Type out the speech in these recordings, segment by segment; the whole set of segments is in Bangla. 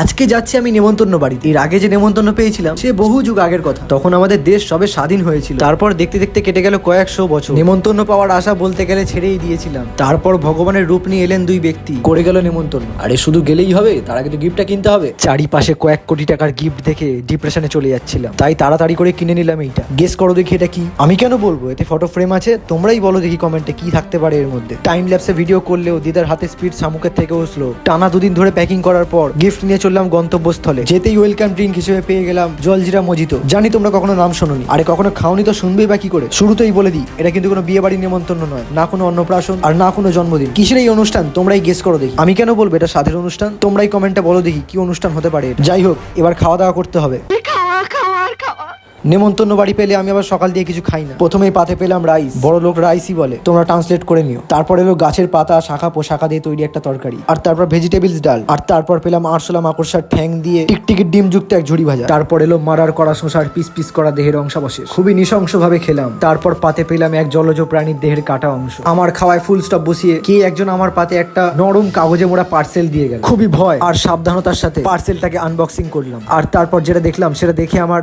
আজকে যাচ্ছি আমি নেমন্তন্ন বাড়িতে। এর আগে যে নেমন্তন্ন পেয়েছিলাম সে বহু যুগ আগের কথা, তখন আমাদের দেশ সবে স্বাধীন হয়েছিল। তারপর দেখতে দেখতে কেটে গেল কয়েকশো বছর। নেমন্তন্ন পাওয়ার আশা বলতে গেলে ছেড়েই দিয়েছিলাম। তারপর ভগবানের রূপ নিয়ে এলেন দুই ব্যক্তি, করে গেল নেমন্তন্ন। আরে শুধু গেলেই হবে, তার আগে তো গিফটটা কিনতে হবে। চারিপাশে কয়েক কোটি টাকার গিফট দেখে ডিপ্রেশনে চলে যাচ্ছিলাম, তাই তাড়াতাড়ি করে কিনে নিলাম এইটা। গেস করো দেখি এটা কি? আমি কেন বলবো, এতে ফটো ফ্রেম আছে। তোমরাই বলো দেখি কমেন্টে কি থাকতে পারে এর মধ্যে। টাইম ল্যাপসে ভিডিও করলেও দিদার হাতে স্পিড শামুকের থেকেও স্লো। টানা দুদিন ধরে প্যাকিং করার পর গিফট নিয়ে চললাম গন্তব্যস্থলে। যেতেই ওয়েলকাম ড্রিঙ্ক হিসেবে পেয়ে গেলাম জলজিরা মজিতো। জানি তোমরা কখনো নাম শোনোনি, আরে কখনো খাওনি তো শুনবেই বা কি করে। শুরুতেই বলে দিই, এটা কিন্তু কোনো বিয়ে বাড়ির নেমন্তন্ন নয়, না কোনো অন্নপ্রাশন আর না কোনো জন্মদিন। কিসের এই অনুষ্ঠান তোমরাই গেস করো দেখি। আমি কেন বলবো এটা স্বাদের অনুষ্ঠান? তোমরাই কমেন্টে বলো দেখি কি অনুষ্ঠান হতে পারে। যাই হোক, এবার খাওয়া দাওয়া করতে হবে। নেমন্তন্ন বাড়ি পেলে আমি আবার সকাল দিয়ে কিছু খাই না। প্রথমেই পাতে পেলাম রাইস, বড় লোক রাইসই বলে, তোমরা ট্রান্সলেট করে নিও। তারপর এলো গাছের পাতা, শাখা পোশাখা দিয়ে তৈরি একটা তরকারি, আর তারপর ভেজিটেবলস ডাল, আর তারপর পেলাম আরশোলা মাকড়সার ঠ্যাং দিয়ে টিকটিকির ডিম যুক্ত এক ঝুড়ি ভাজা। তারপর এলো মারার করা শশার পিস পিস করা দেহের অংশাবশেষ, খুবই নৃশংসভাবে খেলাম। তারপর পাতে পেলাম এক জলজ প্রাণীর দেহের কাটা অংশ। আমার খাওয়ায় ফুল স্টপ বসিয়ে কে একজন আমার পাতে একটা নরম কাগজে মোড়া পার্সেল দিয়ে গেল। খুবই ভয় আর সাবধানতার সাথে পার্সেলটাকে আনবক্সিং করলাম। আর তারপর যেটা দেখলাম সেটা দেখে আমার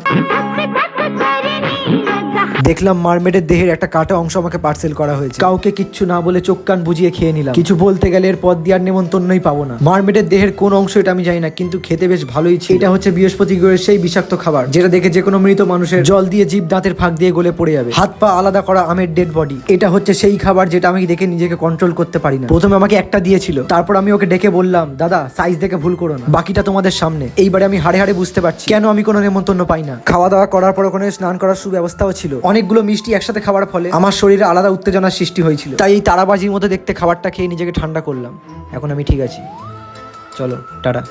দেখলাম মারমেডের দেহের একটা কাটা অংশ আমাকে পার্সেল করা হয়েছে। কাউকে কিচ্ছু না বলে চোখ কান বুঝিয়ে খেয়ে নিলাম। কিছু বলতে গেলে এর পদ দিয়ে আর নেমন্তন্নই পাবো না। মারমেডের দেহের কোন অংশ এটা আমি জানি না, কিন্তু খেতে বেশ ভালোই ছিল। এটা হচ্ছে বৃহস্পতি গ্রহের সেই বিষাক্ত খাবার যেটা দেখে যে কোনো মৃত মানুষের জল দিয়ে জিভ দাঁতের ফাঁক দিয়ে গলে পড়ে যাবে। হাত পা আলাদা করা আমের ডেড বডি। এটা হচ্ছে সেই খাবার যেটা আমি দেখে নিজেকে কন্ট্রোল করতে পারি না। প্রথমে আমাকে একটা দিয়েছিল, তারপর আমি ওকে ডেকে বললাম, দাদা সাইজ দেখে ভুল করো না, বাকিটা তোমাদের সামনে। এইবারে আমি হাড়ে হাড়ে বুঝতে পারছি কেন আমি কোনো নেমন্তন্ন পাই না। খাওয়া দাওয়া করার পর ওখানে স্নান করার সুব্যবস্থাও ছিল। অনেকগুলো মিষ্টি একসাথে খাওয়ার ফলে আমার শরীরে আলাদা উত্তেজনার সৃষ্টি হয়েছিল, তাই এই তারাবাজির মতো দেখতে খাবারটা খেয়ে নিজেকে ঠান্ডা করলাম। এখন আমি ঠিক আছি, চলো টাটা।